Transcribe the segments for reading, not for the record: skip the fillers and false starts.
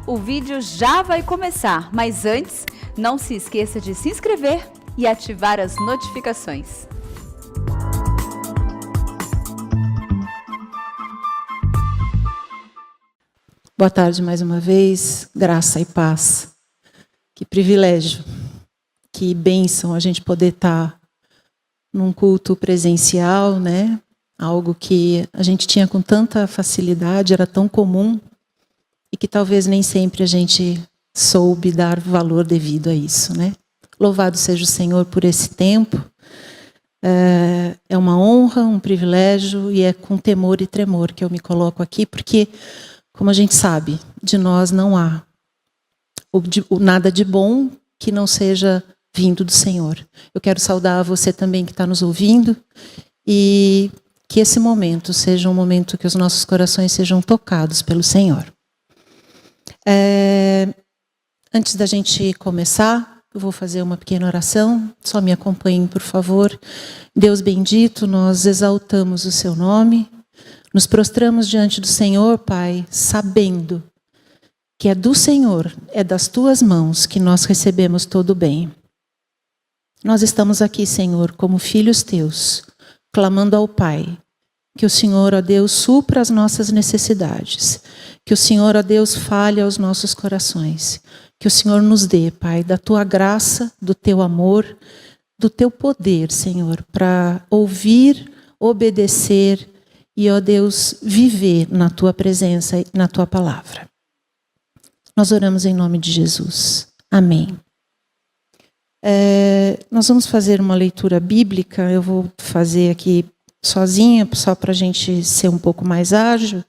O vídeo já vai começar, mas antes, não se esqueça de se inscrever e ativar as notificações. Boa tarde mais uma vez, graça e paz. Que privilégio, que bênção a gente poder estar num culto presencial, né? Algo que a gente tinha com tanta facilidade, era tão comum, e que talvez nem sempre a gente soube dar valor devido a isso, né? Louvado seja o Senhor por esse tempo. É uma honra, um privilégio, e é com temor e tremor que eu me coloco aqui, porque, como a gente sabe, de nós não há nada de bom que não seja vindo do Senhor. Eu quero saudar você também que está nos ouvindo, e que esse momento seja um momento que os nossos corações sejam tocados pelo Senhor. Antes da gente começar, eu vou fazer uma pequena oração. Só me acompanhem, por favor. Deus bendito, nós exaltamos o seu nome. Nos prostramos diante do Senhor, Pai, sabendo que é do Senhor, é das tuas mãos que nós recebemos todo o bem. Nós estamos aqui, Senhor, como filhos teus, clamando ao Pai, que o Senhor, ó Deus, supra as nossas necessidades, que o Senhor, ó Deus, fale aos nossos corações, que o Senhor nos dê, Pai, da tua graça, do teu amor, do teu poder, Senhor, para ouvir, obedecer e, ó Deus, viver na tua presença e na tua palavra. Nós oramos em nome de Jesus. Amém. Nós vamos fazer uma leitura bíblica. Eu vou fazer aqui sozinha, só para a gente ser um pouco mais ágil.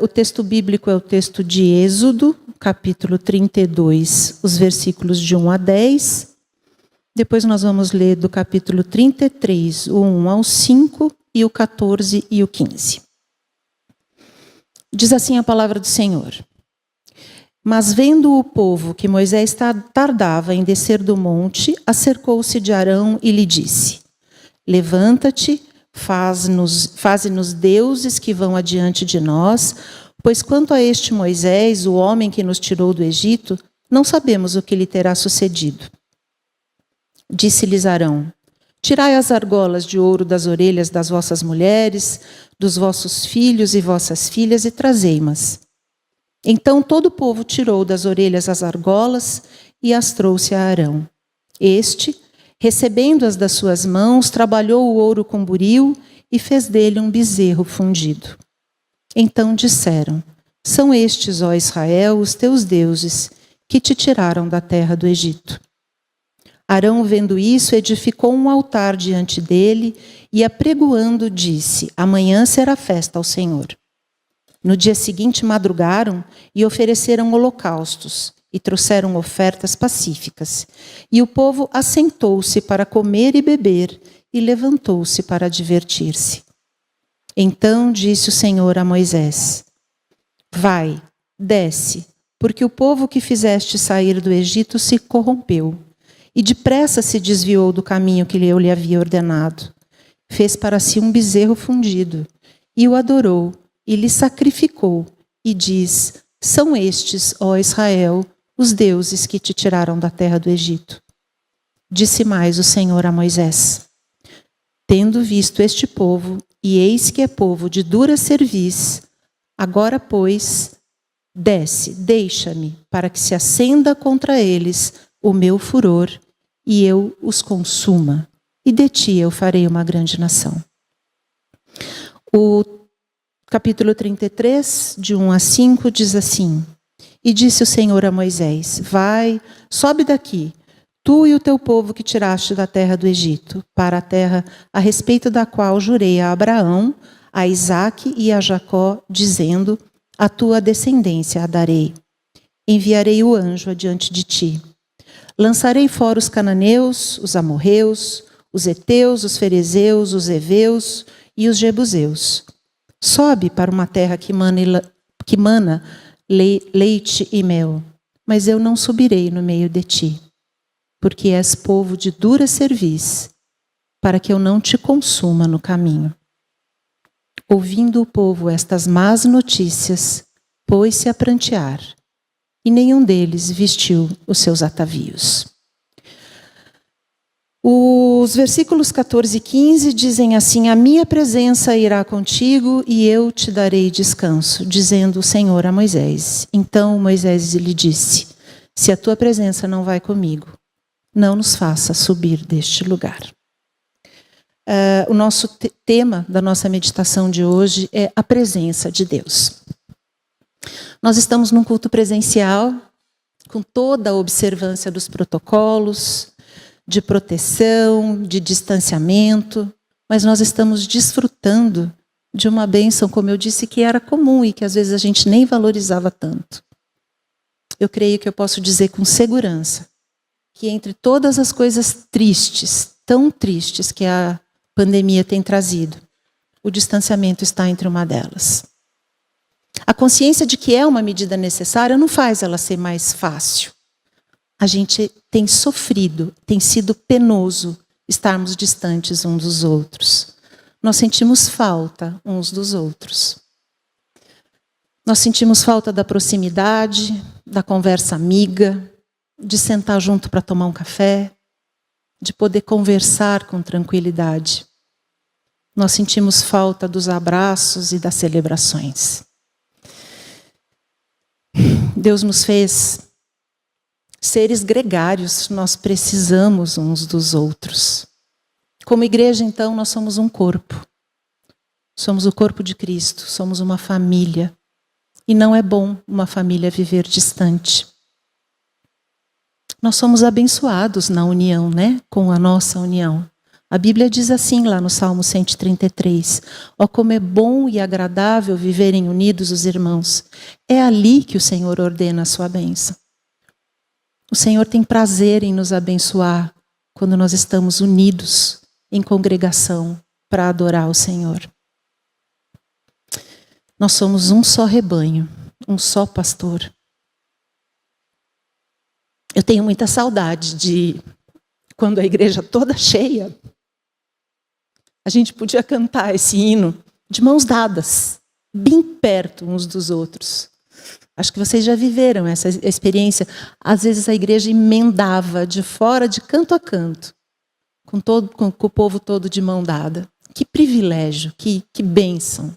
O texto bíblico é o texto de Êxodo, capítulo 32, os versículos de 1 a 10. Depois nós vamos ler do capítulo 33, o 1 ao 5, e o 14 e o 15. Diz assim a palavra do Senhor. Mas vendo o povo que Moisés tardava em descer do monte, acercou-se de Arão e lhe disse: Levanta-te, faze-nos deuses que vão adiante de nós, pois quanto a este Moisés, o homem que nos tirou do Egito, não sabemos o que lhe terá sucedido. Disse-lhes Arão: Tirai as argolas de ouro das orelhas das vossas mulheres, dos vossos filhos e vossas filhas, e trazei-mas. Então todo o povo tirou das orelhas as argolas e as trouxe a Arão. Este, recebendo-as das suas mãos, trabalhou o ouro com buril e fez dele um bezerro fundido. Então disseram: São estes, ó Israel, os teus deuses, que te tiraram da terra do Egito. Arão, vendo isso, edificou um altar diante dele e, apregoando, disse: Amanhã será festa ao Senhor. No dia seguinte madrugaram e ofereceram holocaustos e trouxeram ofertas pacíficas. E o povo assentou-se para comer e beber e levantou-se para divertir-se. Então disse o Senhor a Moisés: Vai, desce, porque o povo que fizeste sair do Egito se corrompeu e depressa se desviou do caminho que eu lhe havia ordenado. Fez para si um bezerro fundido e o adorou e lhe sacrificou, e diz: São estes, ó Israel, os deuses que te tiraram da terra do Egito. Disse mais o Senhor a Moisés: Tendo visto este povo, e eis que é povo de dura cerviz, agora, pois, desce, deixa-me, para que se acenda contra eles o meu furor, e eu os consuma, e de ti eu farei uma grande nação. O capítulo 33, de 1 a 5, diz assim: E disse o Senhor a Moisés: Vai, sobe daqui, tu e o teu povo que tiraste da terra do Egito, para a terra a respeito da qual jurei a Abraão, a Isaque e a Jacó, dizendo: A tua descendência a darei. Enviarei o anjo adiante de ti. Lançarei fora os cananeus, os amorreus, os heteus, os ferezeus, os heveus e os jebuseus. Sobe para uma terra que mana leite e mel, mas eu não subirei no meio de ti, porque és povo de dura cerviz, para que eu não te consuma no caminho. Ouvindo o povo estas más notícias, pôs-se a prantear, e nenhum deles vestiu os seus atavios. Os versículos 14 e 15 dizem assim: a minha presença irá contigo e eu te darei descanso, dizendo o Senhor a Moisés. Então Moisés lhe disse: se a tua presença não vai comigo, não nos faça subir deste lugar. O nosso tema da nossa meditação de hoje é a presença de Deus. Nós estamos num culto presencial, com toda a observância dos protocolos, de proteção, de distanciamento, mas nós estamos desfrutando de uma bênção, como eu disse, que era comum e que às vezes a gente nem valorizava tanto. Eu creio que eu posso dizer com segurança que entre todas as coisas tristes, tão tristes que a pandemia tem trazido, o distanciamento está entre uma delas. A consciência de que é uma medida necessária não faz ela ser mais fácil. A gente tem sofrido, tem sido penoso estarmos distantes uns dos outros. Nós sentimos falta uns dos outros. Nós sentimos falta da proximidade, da conversa amiga, de sentar junto para tomar um café, de poder conversar com tranquilidade. Nós sentimos falta dos abraços e das celebrações. Deus nos fez seres gregários, nós precisamos uns dos outros. Como igreja, então, nós somos um corpo. Somos o corpo de Cristo, somos uma família. E não é bom uma família viver distante. Nós somos abençoados na união, né? Com a nossa união. A Bíblia diz assim lá no Salmo 133. Ó, como é bom e agradável viverem unidos os irmãos. É ali que o Senhor ordena a sua bênção. O Senhor tem prazer em nos abençoar quando nós estamos unidos em congregação para adorar o Senhor. Nós somos um só rebanho, um só pastor. Eu tenho muita saudade de quando a igreja toda cheia, a gente podia cantar esse hino de mãos dadas, bem perto uns dos outros. Acho que vocês já viveram essa experiência. Às vezes a igreja emendava de fora, de canto a canto, com o povo todo de mão dada. Que privilégio, que bênção.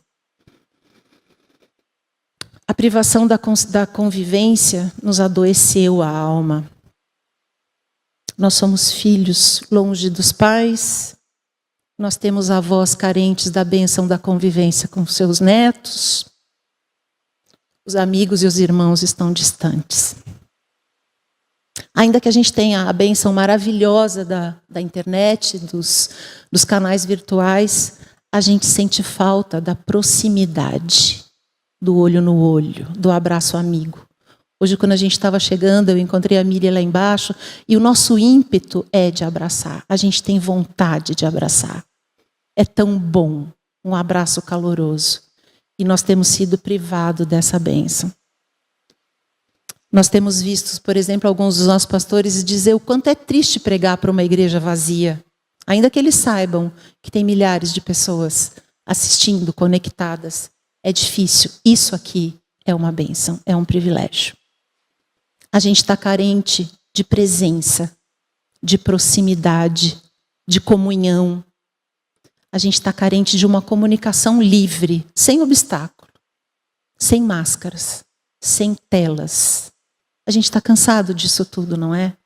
A privação da convivência nos adoeceu a alma. Nós somos filhos longe dos pais. Nós temos avós carentes da bênção da convivência com seus netos. Os amigos e os irmãos estão distantes. Ainda que a gente tenha a bênção maravilhosa da internet, dos canais virtuais, a gente sente falta da proximidade, do olho no olho, do abraço amigo. Hoje, quando a gente estava chegando, eu encontrei a Miriam lá embaixo, e o nosso ímpeto é de abraçar. A gente tem vontade de abraçar. É tão bom, um abraço caloroso. E nós temos sido privados dessa bênção. Nós temos visto, por exemplo, alguns dos nossos pastores dizer o quanto é triste pregar para uma igreja vazia. Ainda que eles saibam que tem milhares de pessoas assistindo, conectadas. É difícil. Isso aqui é uma bênção, é um privilégio. A gente está carente de presença, de proximidade, de comunhão. A gente está carente de uma comunicação livre, sem obstáculo, sem máscaras, sem telas. A gente está cansado disso tudo, não é?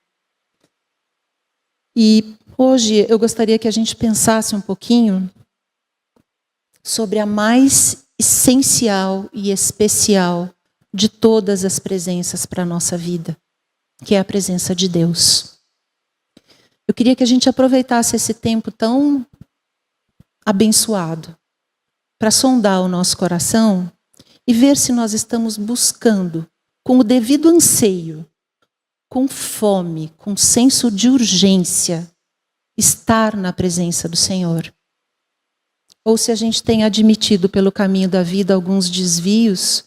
E hoje eu gostaria que a gente pensasse um pouquinho sobre a mais essencial e especial de todas as presenças para a nossa vida, que é a presença de Deus. Eu queria que a gente aproveitasse esse tempo tão abençoado para sondar o nosso coração e ver se nós estamos buscando, com o devido anseio, com fome, com senso de urgência, estar na presença do Senhor. Ou se a gente tem admitido pelo caminho da vida alguns desvios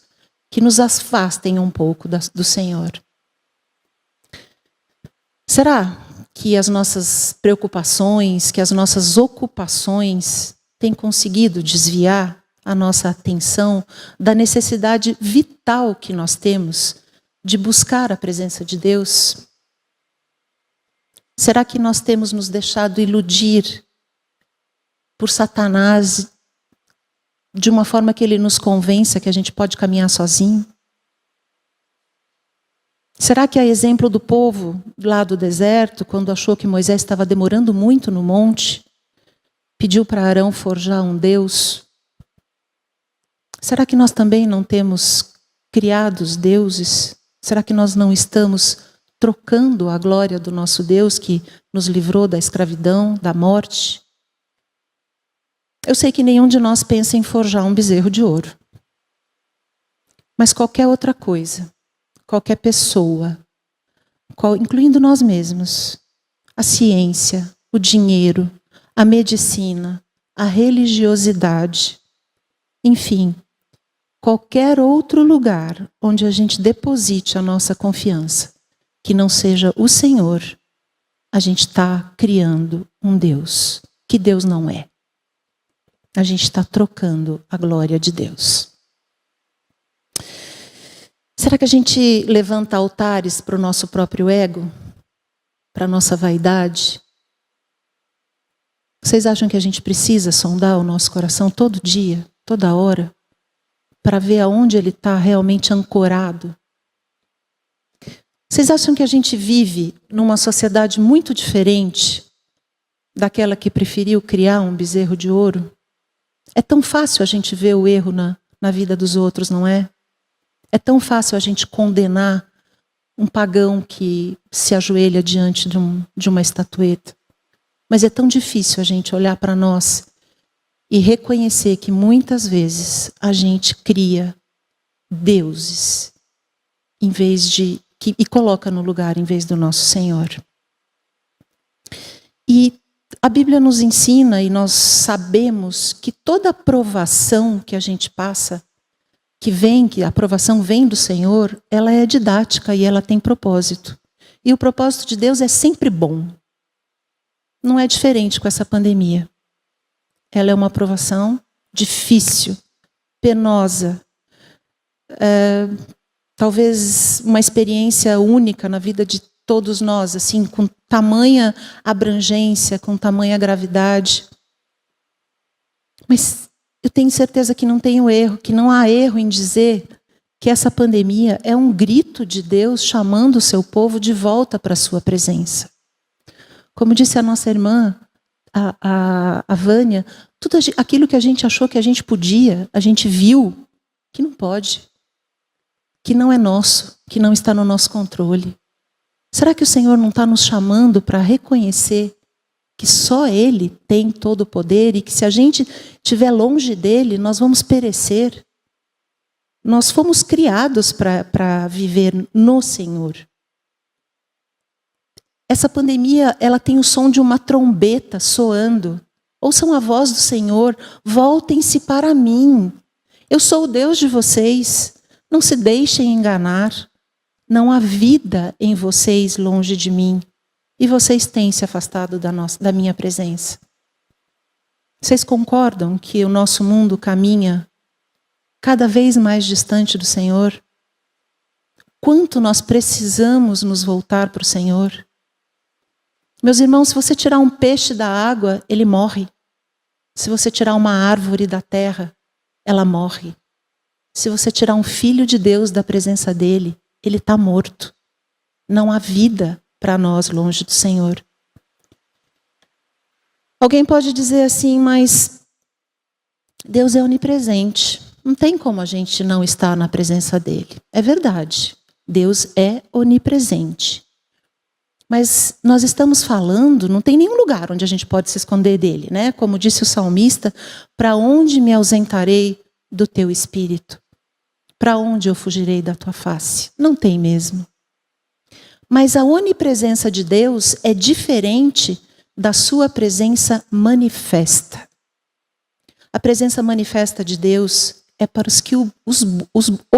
que nos afastem um pouco do Senhor. Será que as nossas preocupações, que as nossas ocupações têm conseguido desviar a nossa atenção da necessidade vital que nós temos de buscar a presença de Deus? Será que nós temos nos deixado iludir por Satanás de uma forma que ele nos convença que a gente pode caminhar sozinho? Será que, a exemplo do povo lá do deserto, quando achou que Moisés estava demorando muito no monte, pediu para Arão forjar um Deus? Será que nós também não temos criado os deuses? Será que nós não estamos trocando a glória do nosso Deus que nos livrou da escravidão, da morte? Eu sei que nenhum de nós pensa em forjar um bezerro de ouro. Mas qualquer outra coisa, qualquer pessoa, incluindo nós mesmos, a ciência, o dinheiro, a medicina, a religiosidade, enfim, qualquer outro lugar onde a gente deposite a nossa confiança, que não seja o Senhor, a gente está criando um Deus que Deus não é. A gente está trocando a glória de Deus. Será que a gente levanta altares para o nosso próprio ego? Para a nossa vaidade? Vocês acham que a gente precisa sondar o nosso coração todo dia, toda hora, para ver aonde ele está realmente ancorado? Vocês acham que a gente vive numa sociedade muito diferente daquela que preferiu criar um bezerro de ouro? É tão fácil a gente ver o erro na vida dos outros, não é? É tão fácil a gente condenar um pagão que se ajoelha diante de uma estatueta. Mas é tão difícil a gente olhar para nós e reconhecer que muitas vezes a gente cria deuses e coloca no lugar em vez do nosso Senhor. E a Bíblia nos ensina, e nós sabemos que toda aprovação que a gente passa, que a aprovação vem do Senhor, ela é didática e ela tem propósito. E o propósito de Deus é sempre bom. Não é diferente com essa pandemia. Ela é uma aprovação difícil, penosa, talvez uma experiência única na vida de todos nós, assim, com tamanha abrangência, com tamanha gravidade. Mas eu tenho certeza que não tenho erro, que não há erro em dizer que essa pandemia é um grito de Deus chamando o seu povo de volta para a sua presença. Como disse a nossa irmã, a Vânia, tudo aquilo que a gente achou que a gente podia, a gente viu que não pode, que não é nosso, que não está no nosso controle. Será que o Senhor não está nos chamando para reconhecer que só Ele tem todo o poder e que se a gente estiver longe dEle, nós vamos perecer? Nós fomos criados para viver no Senhor. Essa pandemia, ela tem o som de uma trombeta soando. Ouçam a voz do Senhor, voltem-se para mim. Eu sou o Deus de vocês, não se deixem enganar. Não há vida em vocês longe de mim. E vocês têm se afastado da minha presença. Vocês concordam que o nosso mundo caminha cada vez mais distante do Senhor? Quanto nós precisamos nos voltar para o Senhor? Meus irmãos, se você tirar um peixe da água, ele morre. Se você tirar uma árvore da terra, ela morre. Se você tirar um filho de Deus da presença dele, ele está morto. Não há vida para nós longe do Senhor. Alguém pode dizer assim, mas Deus é onipresente. Não tem como a gente não estar na presença dele. É verdade. Deus é onipresente. Mas nós estamos falando, não tem nenhum lugar onde a gente pode se esconder dele, né? Como disse o salmista, para onde me ausentarei do teu espírito? Para onde eu fugirei da tua face? Não tem mesmo. Mas a onipresença de Deus é diferente da sua presença manifesta. A presença manifesta de Deus é para os que o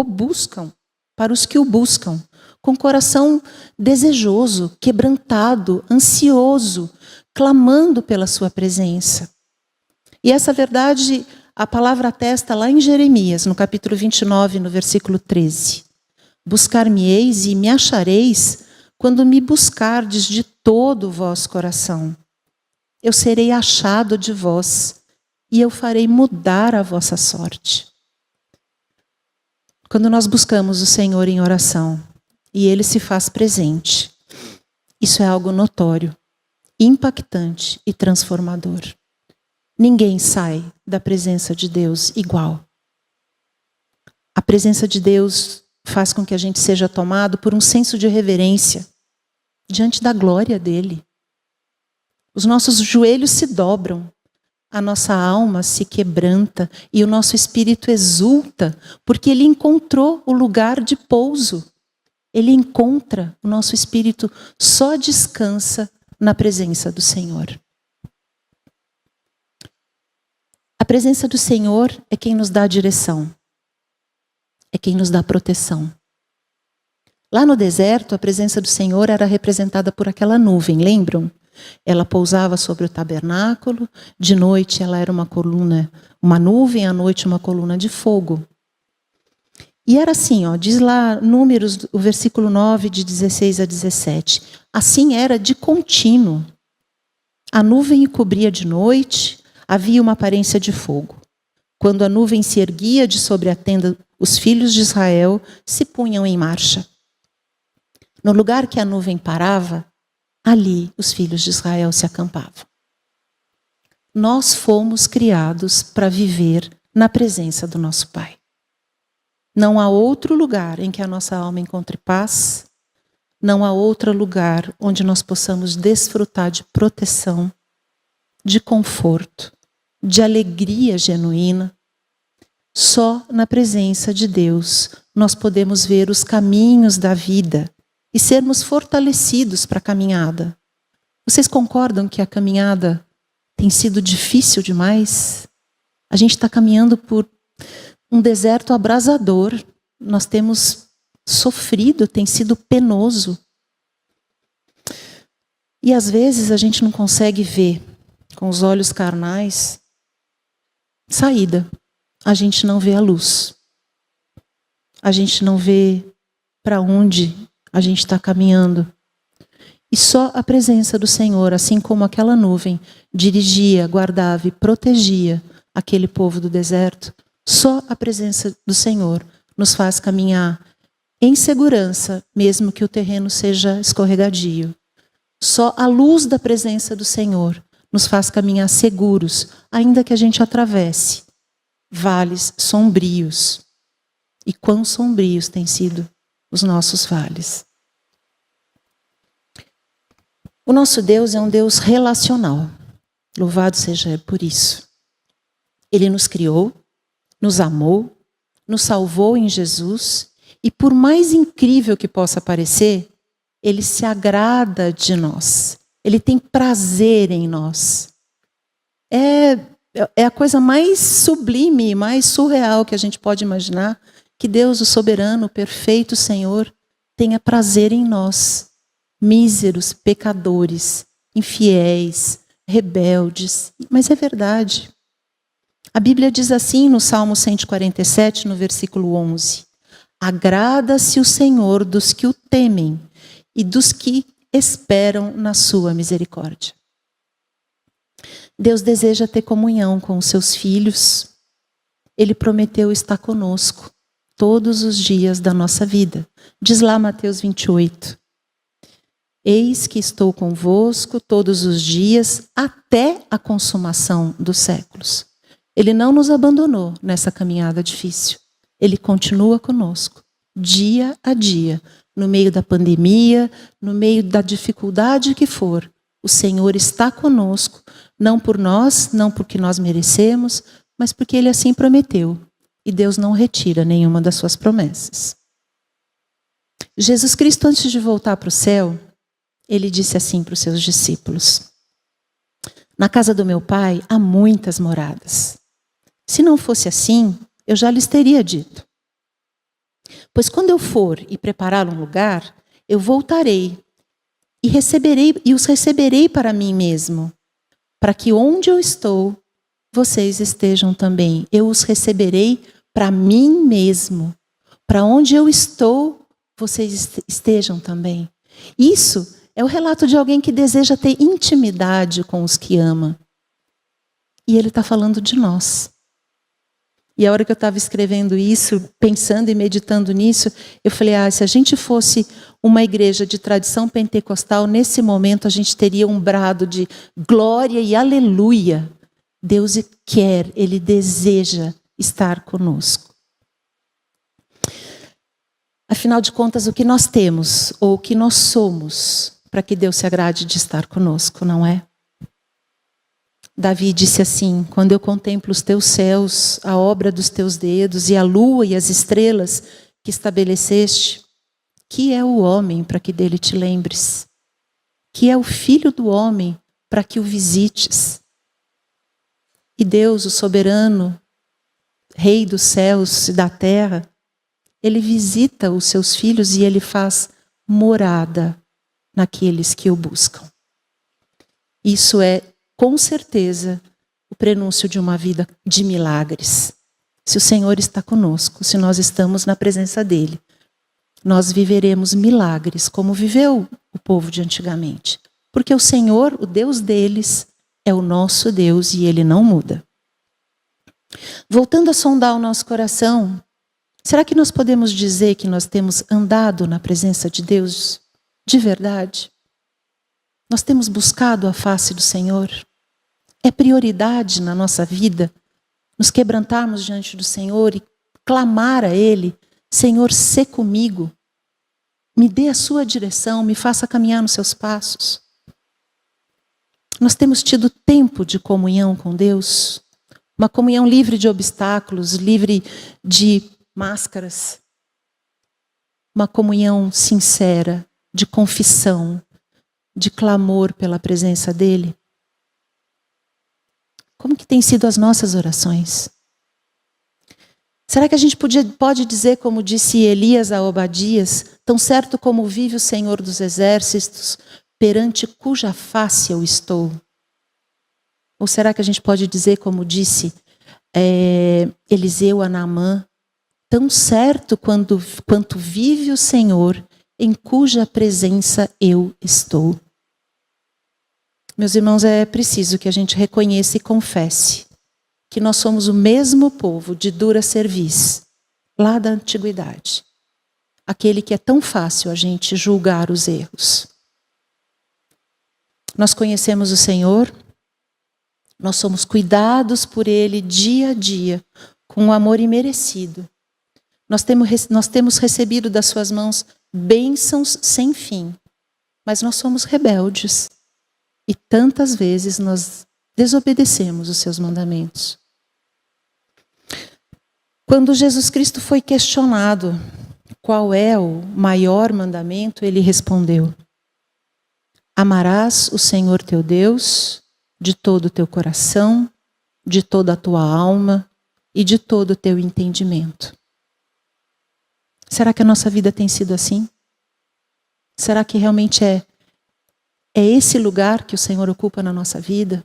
buscam, para os que o buscam, com coração desejoso, quebrantado, ansioso, clamando pela sua presença. E essa verdade, a palavra atesta lá em Jeremias, no capítulo 29, no versículo 13. Buscar-me-eis e me achareis quando me buscardes de todo o vosso coração. Eu serei achado de vós e eu farei mudar a vossa sorte. Quando nós buscamos o Senhor em oração e Ele se faz presente, isso é algo notório, impactante e transformador. Ninguém sai da presença de Deus igual. A presença de Deus faz com que a gente seja tomado por um senso de reverência diante da glória dele. Os nossos joelhos se dobram, a nossa alma se quebranta e o nosso espírito exulta, porque ele encontrou o lugar de pouso. Ele encontra, o nosso espírito só descansa na presença do Senhor. A presença do Senhor é quem nos dá a direção, é quem nos dá proteção. Lá no deserto, a presença do Senhor era representada por aquela nuvem, lembram? Ela pousava sobre o tabernáculo, de noite ela era uma coluna, uma nuvem, à noite uma coluna de fogo. E era assim, diz lá Números, o versículo 9, de 16 a 17. Assim era de contínuo. A nuvem o cobria de noite, havia uma aparência de fogo. Quando a nuvem se erguia de sobre a tenda, os filhos de Israel se punham em marcha. No lugar que a nuvem parava, ali os filhos de Israel se acampavam. Nós fomos criados para viver na presença do nosso Pai. Não há outro lugar em que a nossa alma encontre paz, não há outro lugar onde nós possamos desfrutar de proteção, de conforto, de alegria genuína. Só na presença de Deus nós podemos ver os caminhos da vida e sermos fortalecidos para a caminhada. Vocês concordam que a caminhada tem sido difícil demais? A gente está caminhando por um deserto abrasador. Nós temos sofrido, tem sido penoso. E às vezes a gente não consegue ver com os olhos carnais saída. A gente não vê a luz. A gente não vê para onde a gente está caminhando. E só a presença do Senhor, assim como aquela nuvem, dirigia, guardava e protegia aquele povo do deserto, só a presença do Senhor nos faz caminhar em segurança, mesmo que o terreno seja escorregadio. Só a luz da presença do Senhor nos faz caminhar seguros, ainda que a gente atravesse vales sombrios. E quão sombrios têm sido os nossos vales. O nosso Deus é um Deus relacional. Louvado seja por isso. Ele nos criou, nos amou, nos salvou em Jesus e, por mais incrível que possa parecer, Ele se agrada de nós. Ele tem prazer em nós. É a coisa mais sublime, mais surreal que a gente pode imaginar, que Deus, o soberano, o perfeito Senhor, tenha prazer em nós, míseros, pecadores, infiéis, rebeldes. Mas é verdade. A Bíblia diz assim no Salmo 147, no versículo 11: agrada-se o Senhor dos que o temem e dos que esperam na sua misericórdia. Deus deseja ter comunhão com os seus filhos. Ele prometeu estar conosco todos os dias da nossa vida. Diz lá Mateus 28. Eis que estou convosco todos os dias até a consumação dos séculos. Ele não nos abandonou nessa caminhada difícil. Ele continua conosco, dia a dia, no meio da pandemia, no meio da dificuldade que for. O Senhor está conosco, não por nós, não porque nós merecemos, mas porque Ele assim prometeu. E Deus não retira nenhuma das suas promessas. Jesus Cristo, antes de voltar para o céu, Ele disse assim para os seus discípulos: na casa do meu Pai há muitas moradas. Se não fosse assim, eu já lhes teria dito. Pois quando eu for e preparar um lugar, eu voltarei e os receberei para mim mesmo, para que onde eu estou, vocês estejam também. Eu os receberei para mim mesmo. Para onde eu estou, vocês estejam também. Isso é o relato de alguém que deseja ter intimidade com os que ama. E ele está falando de nós. E a hora que eu estava escrevendo isso, pensando e meditando nisso, eu falei, se a gente fosse uma igreja de tradição pentecostal, nesse momento a gente teria um brado de glória e aleluia. Deus quer, Ele deseja estar conosco. Afinal de contas, o que nós temos, ou o que nós somos, para que Deus se agrade de estar conosco, não é? Davi disse assim, quando eu contemplo os teus céus, a obra dos teus dedos, e a lua e as estrelas que estabeleceste, que é o homem para que dele te lembres? Que é o filho do homem para que o visites? E Deus, o soberano, Rei dos céus e da terra, Ele visita os seus filhos e Ele faz morada naqueles que o buscam. Isso é, com certeza, o prenúncio de uma vida de milagres. Se o Senhor está conosco, se nós estamos na presença dEle, nós viveremos milagres como viveu o povo de antigamente. Porque o Senhor, o Deus deles, é o nosso Deus e Ele não muda. Voltando a sondar o nosso coração, será que nós podemos dizer que nós temos andado na presença de Deus de verdade? Nós temos buscado a face do Senhor? É prioridade na nossa vida nos quebrantarmos diante do Senhor e clamar a Ele, Senhor, sê comigo, me dê a sua direção, me faça caminhar nos seus passos. Nós temos tido tempo de comunhão com Deus, uma comunhão livre de obstáculos, livre de máscaras, uma comunhão sincera, de confissão, de clamor pela presença dEle. Como que têm sido as nossas orações? Será que a gente pode dizer, como disse Elias a Obadias, tão certo como vive o Senhor dos Exércitos, perante cuja face eu estou? Ou será que a gente pode dizer, como disse Eliseu a Naamã, tão certo quanto vive o Senhor, em cuja presença eu estou? Meus irmãos, é preciso que a gente reconheça e confesse que nós somos o mesmo povo de dura cerviz, lá da antiguidade. Aquele que é tão fácil a gente julgar os erros. Nós conhecemos o Senhor, nós somos cuidados por Ele dia a dia, com um amor imerecido. Nós temos recebido das suas mãos bênçãos sem fim, mas nós somos rebeldes. E tantas vezes nós desobedecemos os seus mandamentos. Quando Jesus Cristo foi questionado qual é o maior mandamento, ele respondeu: amarás o Senhor teu Deus de todo o teu coração, de toda a tua alma e de todo o teu entendimento. Será que a nossa vida tem sido assim? Será que realmente é esse lugar que o Senhor ocupa na nossa vida?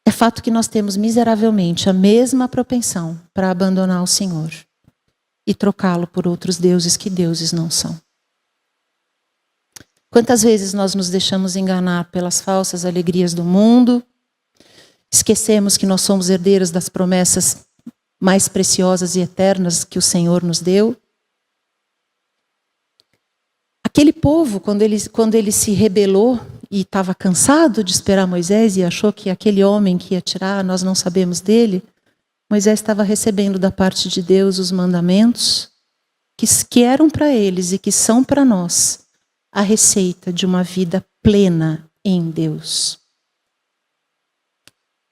É fato que nós temos miseravelmente a mesma propensão para abandonar o Senhor e trocá-lo por outros deuses que deuses não são. Quantas vezes nós nos deixamos enganar pelas falsas alegrias do mundo, esquecemos que nós somos herdeiros das promessas mais preciosas e eternas que o Senhor nos deu? Aquele povo, quando ele se rebelou e estava cansado de esperar Moisés e achou que aquele homem que ia tirar, nós não sabemos dele, Moisés estava recebendo da parte de Deus os mandamentos que eram para eles e que são para nós a receita de uma vida plena em Deus.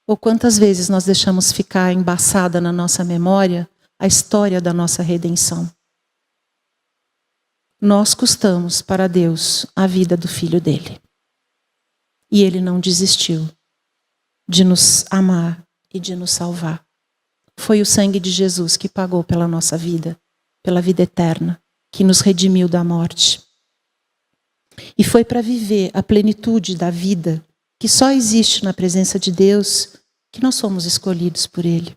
Ou quantas vezes nós deixamos ficar embaçada na nossa memória a história da nossa redenção? Nós custamos para Deus a vida do Filho dele. E ele não desistiu de nos amar e de nos salvar. Foi o sangue de Jesus que pagou pela nossa vida, pela vida eterna, que nos redimiu da morte. E foi para viver a plenitude da vida, que só existe na presença de Deus, que nós somos escolhidos por Ele.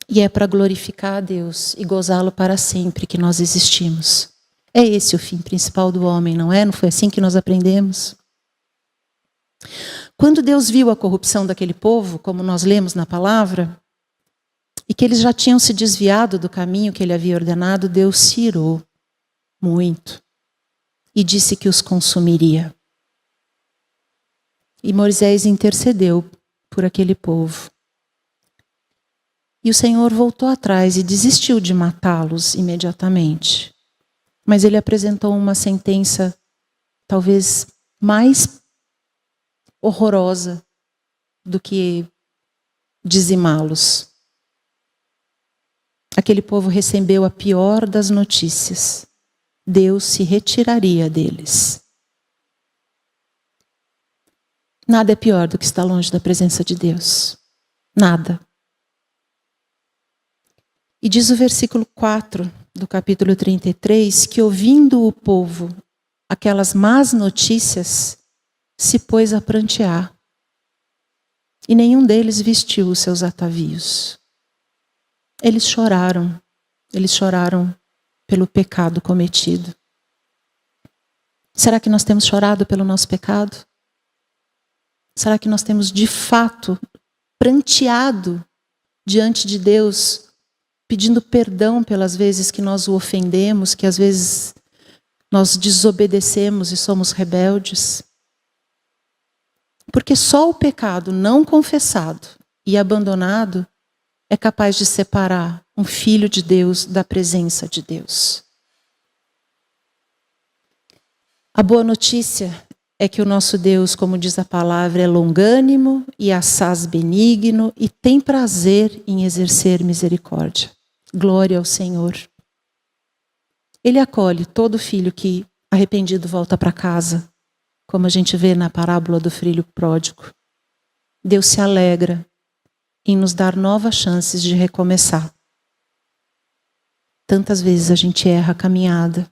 E é para glorificar a Deus e gozá-lo para sempre que nós existimos. É esse o fim principal do homem, não é? Não foi assim que nós aprendemos? Quando Deus viu a corrupção daquele povo, como nós lemos na palavra, e que eles já tinham se desviado do caminho que ele havia ordenado, Deus se irou muito e disse que os consumiria. E Moisés intercedeu por aquele povo. E o Senhor voltou atrás e desistiu de matá-los imediatamente. Mas ele apresentou uma sentença talvez mais horrorosa do que dizimá-los. Aquele povo recebeu a pior das notícias. Deus se retiraria deles. Nada é pior do que estar longe da presença de Deus. Nada. E diz o versículo 4 do capítulo 33, que ouvindo o povo aquelas más notícias, se pôs a prantear. E nenhum deles vestiu os seus atavios. Eles choraram pelo pecado cometido. Será que nós temos chorado pelo nosso pecado? Será que nós temos de fato pranteado diante de Deus, pedindo perdão pelas vezes que nós o ofendemos, que às vezes nós desobedecemos e somos rebeldes? Porque só o pecado não confessado e abandonado é capaz de separar um filho de Deus da presença de Deus. A boa notícia é que o nosso Deus, como diz a palavra, é longânimo e assaz benigno e tem prazer em exercer misericórdia. Glória ao Senhor. Ele acolhe todo filho que arrependido volta para casa, como a gente vê na parábola do filho pródigo. Deus se alegra em nos dar novas chances de recomeçar. Tantas vezes a gente erra a caminhada.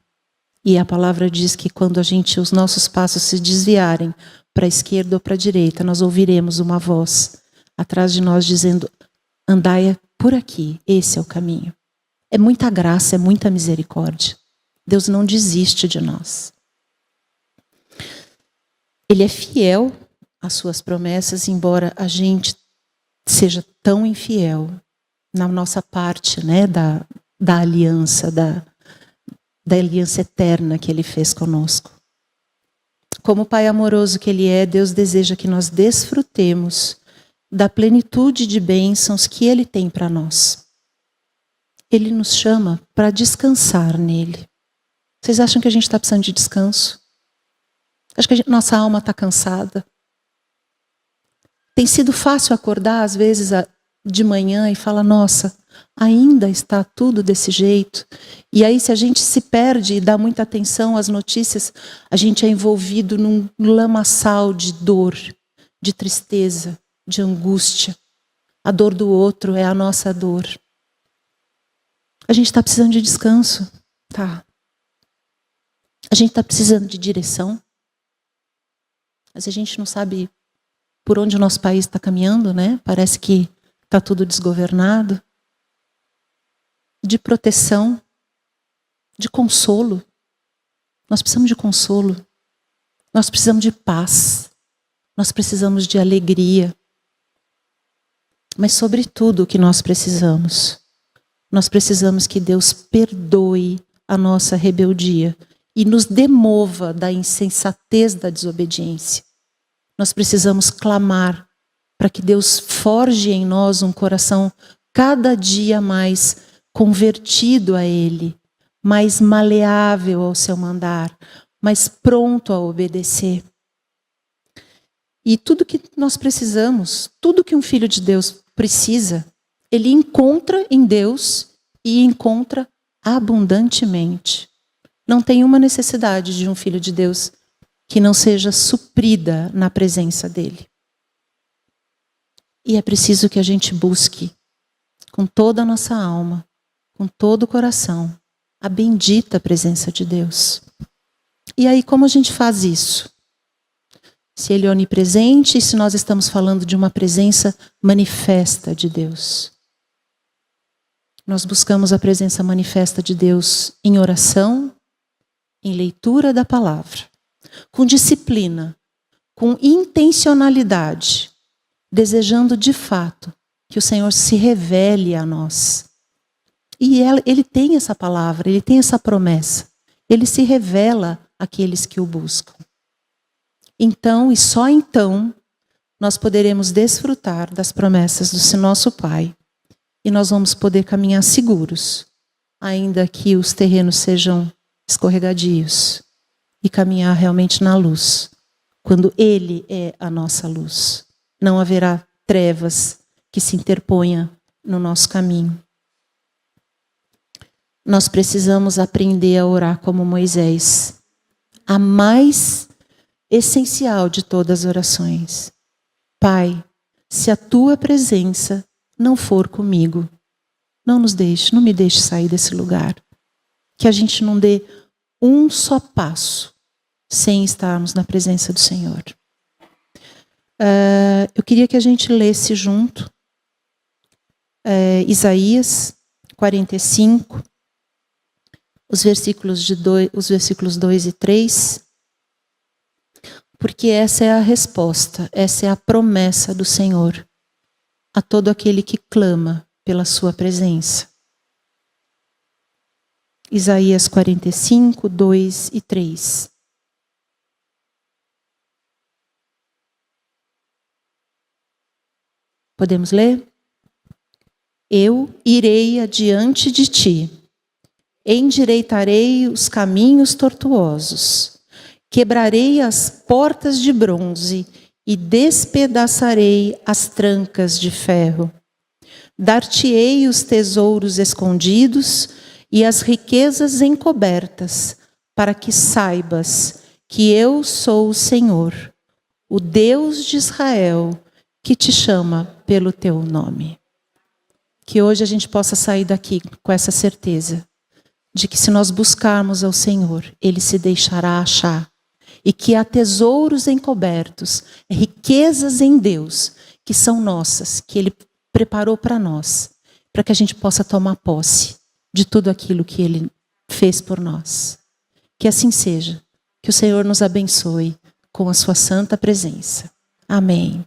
E a palavra diz que quando os nossos passos se desviarem para a esquerda ou para a direita, nós ouviremos uma voz atrás de nós dizendo: andai por aqui, esse é o caminho. É muita graça, é muita misericórdia. Deus não desiste de nós. Ele é fiel às suas promessas, embora a gente seja tão infiel na nossa parte, né, da aliança, da aliança eterna que Ele fez conosco. Como Pai amoroso que Ele é, Deus deseja que nós desfrutemos da plenitude de bênçãos que Ele tem para nós. Ele nos chama para descansar nele. Vocês acham que a gente está precisando de descanso? Acho que nossa alma está cansada. Tem sido fácil acordar, às vezes, de manhã e falar: nossa, ainda está tudo desse jeito. E aí, se a gente se perde e dá muita atenção às notícias, a gente é envolvido num lamaçal de dor, de tristeza, de angústia. A dor do outro é a nossa dor. A gente está precisando de descanso? Tá. A gente está precisando de direção? Mas a gente não sabe por onde o nosso país está caminhando, né? Parece que está tudo desgovernado. De proteção, de consolo. Nós precisamos de consolo. Nós precisamos de paz. Nós precisamos de alegria. Mas sobretudo o que nós precisamos que Deus perdoe a nossa rebeldia e nos demova da insensatez da desobediência. Nós precisamos clamar para que Deus forge em nós um coração cada dia mais convertido a Ele, mais maleável ao seu mandar, mais pronto a obedecer. E tudo que nós precisamos, tudo que um filho de Deus precisa, ele encontra em Deus e encontra abundantemente. Não tem uma necessidade de um filho de Deus que não seja suprida na presença dele. E é preciso que a gente busque com toda a nossa alma, com todo o coração, a bendita presença de Deus. E aí, como a gente faz isso? Se Ele é onipresente e se nós estamos falando de uma presença manifesta de Deus. Nós buscamos a presença manifesta de Deus em oração, em leitura da palavra, com disciplina, com intencionalidade, desejando de fato que o Senhor se revele a nós. E Ele tem essa palavra, Ele tem essa promessa. Ele se revela àqueles que o buscam. Então, e só então, nós poderemos desfrutar das promessas do nosso Pai. E nós vamos poder caminhar seguros, ainda que os terrenos sejam escorregadios, e caminhar realmente na luz, quando Ele é a nossa luz. Não haverá trevas que se interponha no nosso caminho. Nós precisamos aprender a orar como Moisés, a mais essencial de todas as orações. Pai, se a tua presença não for comigo, não me deixe sair desse lugar. Que a gente não dê um só passo sem estarmos na presença do Senhor. Eu queria que a gente lesse junto Isaías 45, os versículos 2 e 3, porque essa é a resposta, essa é a promessa do Senhor a todo aquele que clama pela sua presença. Isaías 45, 2 e 3. Podemos ler? Eu irei adiante de ti, endireitarei os caminhos tortuosos, quebrarei as portas de bronze e despedaçarei as trancas de ferro. Dar-te-ei os tesouros escondidos e as riquezas encobertas, para que saibas que eu sou o Senhor, o Deus de Israel, que te chama pelo teu nome. Que hoje a gente possa sair daqui com essa certeza de que se nós buscarmos ao Senhor, Ele se deixará achar. E que há tesouros encobertos, riquezas em Deus, que são nossas, que Ele preparou para nós, para que a gente possa tomar posse de tudo aquilo que Ele fez por nós. Que assim seja. Que o Senhor nos abençoe com a sua santa presença. Amém.